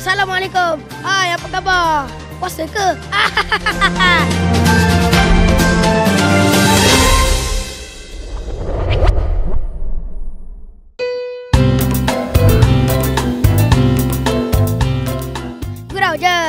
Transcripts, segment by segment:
Assalamualaikum. Hai, apa khabar? Puasa ke? Gurau je.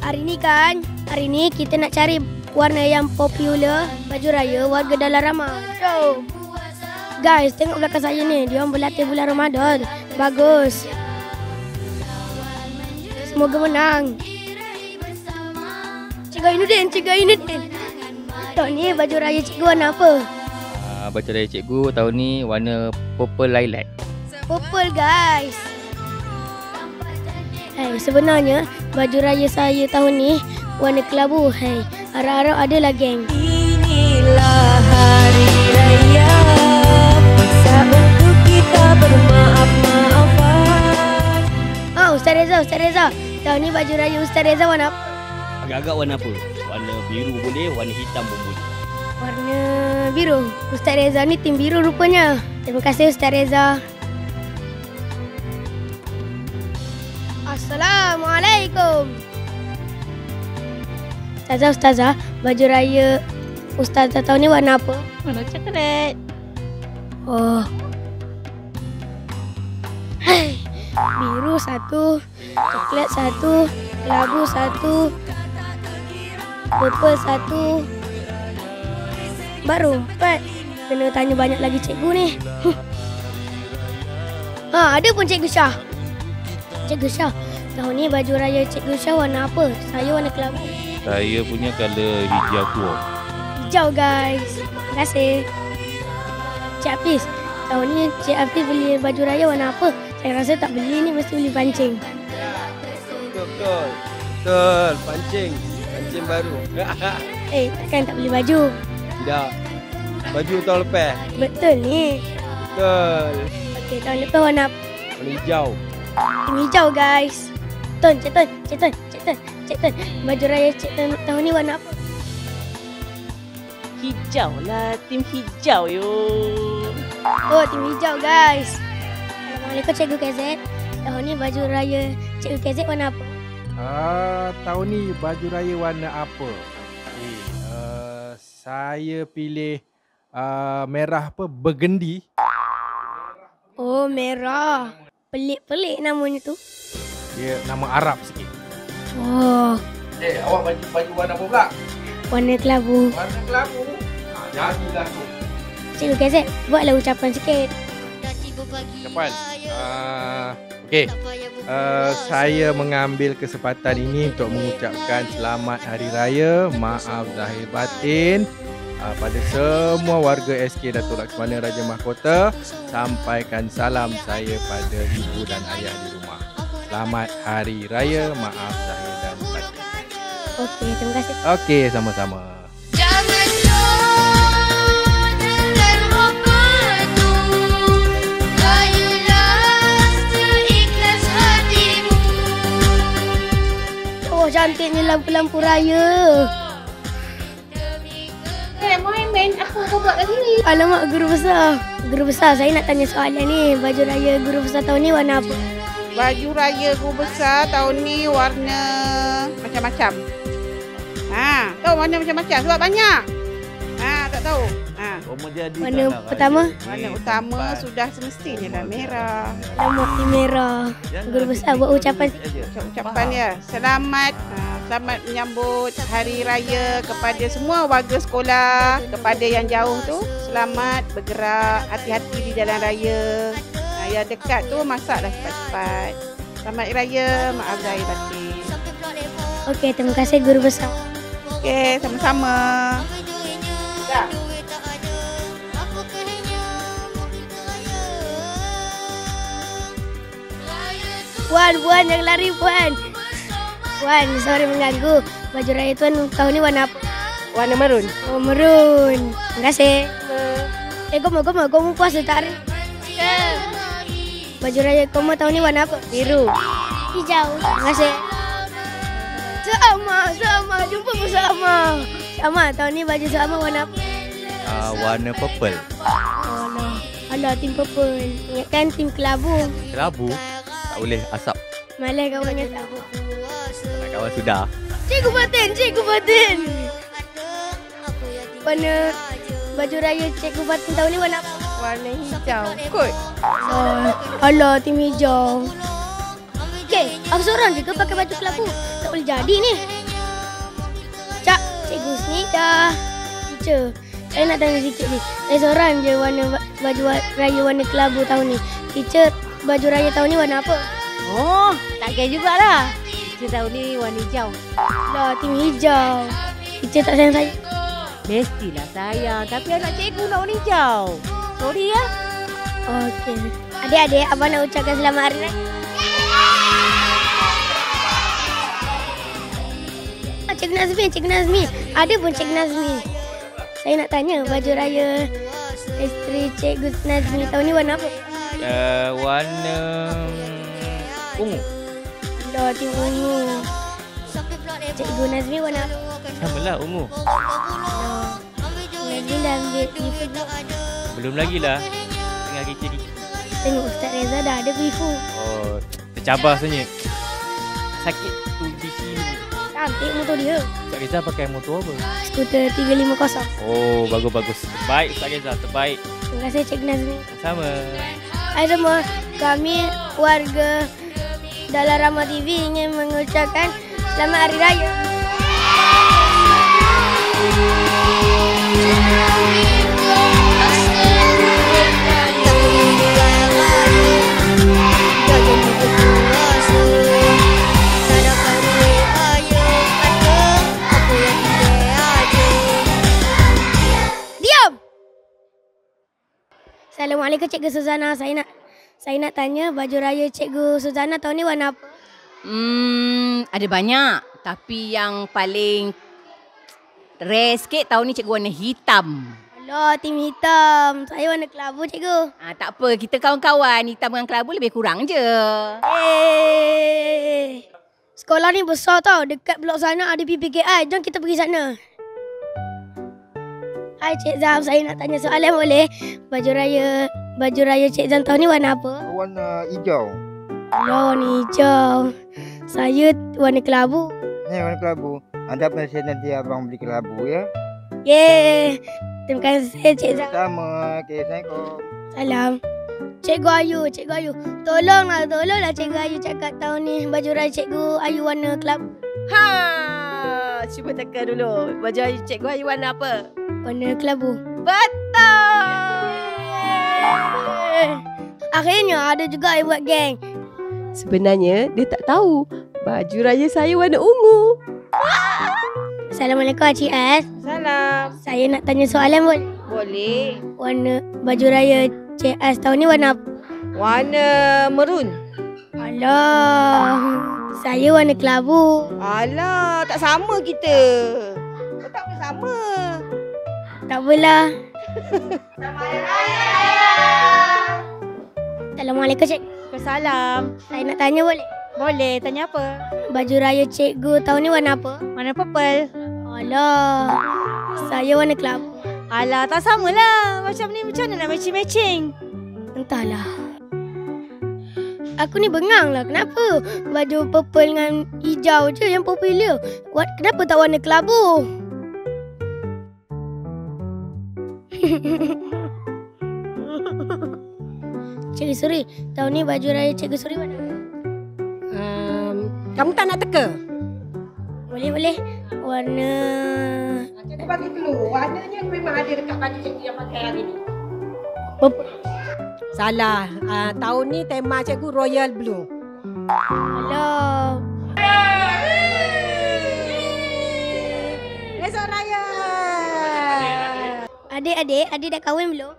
Hari ni kita nak cari warna yang popular baju raya warga dalam ramah. So, guys, tengok belakang saya ni. Dia orang berlatih bulan Ramadan. Bagus. Semoga menang. Cikgu Ainuddin. Tahun ni baju raya cikgu warna apa? Baju raya cikgu tahun ni warna purple lilac. Purple, guys. Hey, sebenarnya baju raya saya tahun ni warna kelabu. Hey, harap-harap adalah geng. Inilah hari raya, masa untuk kita bermaaf-maafan. Ustaz Reza. Tahun ni baju raya Ustaz Reza warna apa? Agak-agak warna apa? Warna biru boleh, warna hitam pun boleh. Warna biru. Ustaz Reza ni tim biru rupanya. Terima kasih Ustaz Reza. Assalamualaikum. Ustazah, baju raya Ustazah tahun ni warna apa? Warna coklat. Oh. Hai. Biru satu, coklat satu, kelabu satu, purple satu. Baru 4. Kena tanya banyak lagi cikgu ni. Ada pun Cikgu Syah. Cikgu Syah, tahun ni baju raya Cikgu Syah warna apa? Saya warna kelabu. Saya punya color hijau tua. Hijau, guys. Terima kasih. Cik Hafiz, tahun ni Cik Hafiz beli baju raya warna apa? Saya rasa tak beli ni, mesti beli pancing. Betul. Pancing baru. Takkan tak beli baju? Tidak. Baju tahun lepas. Betul ni. Betul. Okey, tahun lepas warna apa? Warna hijau. Tim hijau, guys. Cik Tun. Baju raya Cik Tun tahun ni warna apa? Hijau lah, tim hijau yo. Oh, tim hijau, guys. Assalamualaikum Cikgu KZ. Tahun ni baju raya Cikgu KZ warna apa? Tahun ni baju raya warna apa? Saya pilih merah apa? Burgundy. Oh, merah. Pelik namanya tu. Dia nama Arab sikit. Oh, Awak baju warna apa pula? warna kelabu. Warna kelabu. Jadilah tu. Cikgu KZ, buatlah ucapan sikit. Ucapan. Okey. Saya mengambil kesempatan ini untuk mengucapkan selamat hari raya, maaf zahir batin pada semua warga SK Datuk Laksamana Raja Mahkota. Sampaikan salam saya pada ibu dan ayah di rumah. Selamat hari raya, maaf zahir dan batin. Okey, terima kasih. Okey, sama-sama. Cantiknya lampu-lampu raya. Main apa kau buat kat sini? Alamak, Guru besar, saya nak tanya soalan ni. Baju raya Guru besar tahun ni warna apa? Baju raya guru besar tahun ni warna macam-macam. Tahu warna macam-macam sebab banyak. Tak tahu. Warna pertama? Warna utama sudah semestinya lah merah. Alamak, ni merah. Guru besar buat ucapan. Ucapan dia. Selamat menyambut hari raya kepada semua warga sekolah. Kepada yang jauh tu, selamat bergerak, hati-hati di jalan raya. Yang dekat tu masaklah cepat-cepat. Selamat hari raya, maaf zahir batin. Okey, terima kasih Guru besar. Okey, sama-sama. Dah. Puan, jangan lari, Puan. Puan, sorry mengganggu. Baju raya Tuan tahun ni warna apa? Warna marun. Oh, merun. Terima kasih. Kamu puasa tak hari? Ya. Baju raya kamu tahun ni warna apa? Biru. Hijau. Terima kasih. Sama. Jumpa bersama. Sama, tahun ni baju sama warna apa? Warna purple. Oh, no. Alah, tim purple. Ingatkan tim kelabu. Kelabu tak boleh asap. Malas kawannya tahu. Nak kawan sudah. Cikgu Fatin. Warna baju raya Cikgu Fatin tahun ni warna apa? Warna hijau. Kot. Alah, tim hijau. Okay, aku seorang je ke pakai baju kelabu? Tak boleh jadi ni. Cak, Cikgu Husni dah. Teacher, saya nak tanya sikit ni. Saya seorang je warna baju raya warna kelabu tahun ni. Teacher, baju raya tahun ni warna apa? Oh, tak kira jugalah. Kita tahun ni warna hijau. Lah, tim hijau. Teacher tak sayang saya. Mestilah sayang. Tapi anak cikgu nak warna hijau. Sorry ya. Okey. Adik-adik, abang nak ucapkan selamat hari raya. Cikgu Nazmi. Ada pun Cikgu Nazmi. Saya nak tanya baju raya isteri Cikgu Nazmi tahun ni warna apa? Warna ungu. Dah, tim ungu. Cikgu Nazmi warna apa? Sama lah ungu. Nazmi dah ambil bifu. Belum lagi lah. Tengah kecil. Tengok Ustaz Reza dah ada bifu. Oh, tercabar sebenarnya. Sakit tu di sini. Cantik motor dia. Ustaz Reza pakai motor apa? Skuter 350. Oh, bagus. Terbaik Ustaz Reza, terbaik. Terima kasih Cikgu Nazmi. Sama. Hai semua, kami warga Dalarama TV ingin mengucapkan selamat hari raya. Assalamualaikum Cikgu Suzana. Saya nak tanya baju raya Cikgu Suzana tahun ni warna apa? Ada banyak. Tapi yang paling rare sikit tahun ni cikgu warna hitam. Alah, tim hitam. Saya warna kelabu cikgu. Tak apa, kita kawan-kawan. Hitam dengan kelabu lebih kurang je. Sekolah ni besar tau. Dekat blok sana ada PPKI. Jom kita pergi sana. Hai Cik Zam, saya nak tanya soalan boleh? Baju raya Cik Zam tahun ni warna apa? Warna hijau. Alah, warna hijau. Saya warna kelabu. Ni warna kelabu. Anda penasihat nanti abang beli kelabu ya. Yeay. Terima kasih Cik Zam. Sama. Okay, Assalamualaikum. Salam. Cikgu Ayu. Tolonglah Cikgu Ayu cakap tahun ni baju raya Cikgu Ayu warna kelabu. Cuba teka dulu. Baju raya cikgu Ayu warna apa? Warna kelabu. Betul! Akhirnya ada juga yang buat geng. Sebenarnya dia tak tahu baju raya saya warna ungu. Assalamualaikum Cik S. Salam. Saya nak tanya soalan boleh? Boleh. Warna baju raya Cik S tahun ni warna apa? Warna merun. Alah, saya warna kelabu. Alah, tak sama kita. Tak boleh sama. Tak apalah. Assalamualaikum Cik. Salam. Saya nak tanya boleh? Boleh, tanya apa? Baju raya cikgu tahun ni warna apa? Warna purple. Alah, saya warna kelabu. Alah, tak samalah. Macam ni macam mana nak matching-matching? Entahlah. Aku ni bengang lah. Kenapa baju purple dengan hijau je yang popular? Kenapa tak warna kelabu? Cikgu Suri, tahun ni baju raya Cikgu Suri mana? Kamu tak nak teka? Boleh. Warna... Cikgu bagi clue. Warnanya memang ada dekat baju cikgu yang pakai hari ni. Salah. Tahun ni tema cikgu Royal Blue. Alah. Esok Raya. Adik dah kahwin belum?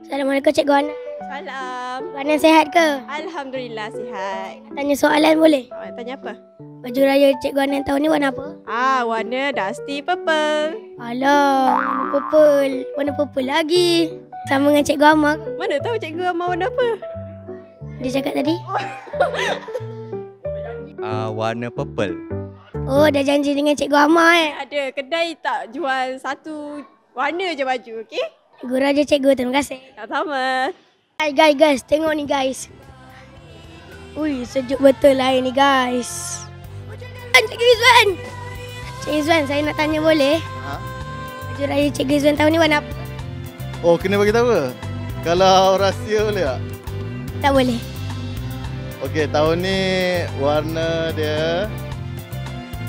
Assalamualaikum Cikgu Ana. Salam. Ana sihat ke? Alhamdulillah sihat. Tanya soalan boleh? Tanya apa? Baju raya Cikgu Ana tahun ni warna apa? Warna dusty purple. Alah, warna purple lagi. Sama dengan Cikgu Amar. Mana tahu Cikgu Amar warna apa? Dia cakap tadi. Warna purple. Oh, dah janji dengan Cikgu Amar Ada kedai tak jual satu warna je baju, okey? Guru aja Cikgu, terima kasih. Sama. Guys, tengok ni guys. Ui, sejuk betul lah ni guys. Cik Izzuan. Cik Izzuan, saya nak tanya boleh? Baju raya Cik Izzuan tahun ni warna apa? Oh, kena bagi tahu ke? Kalau rahsia boleh tak? Tak boleh. Okey, tahun ni warna dia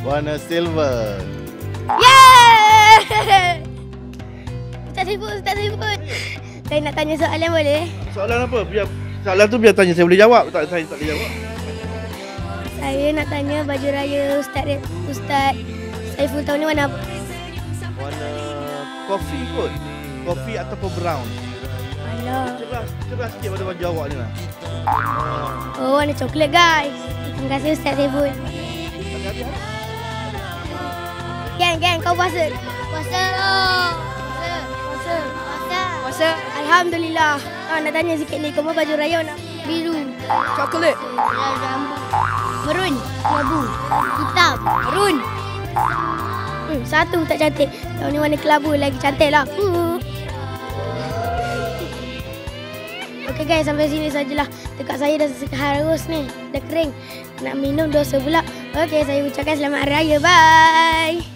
warna silver. Yeah! Ustaz Saiful. Saya nak tanya soalan boleh? Soalan apa? Soalan tu biar tanya, saya boleh jawab. Saya tak boleh jawab. Saya nak tanya baju raya Ustaz Saiful tahun ni warna apa? Warna kopi kot. Kopi ataupun brown. Alah. Cerah sikit pada baju awak ni lah. Oh, warna coklat guys. Terima kasih Ustaz Saiful. Geng, kau puasa? Puasa. Alhamdulillah. Nak tanya sikit ni, kau mau baju raya warna biru, coklat, merun, abu, hitam, merun. Satu tak cantik. Tahun ni warna kelabu lagi cantik lah. Okay guys, sampai sini sajalah. Tekak saya dah harus ni. Dah kering. Nak minum dosa pula. Okay, saya ucapkan selamat hari raya. Bye.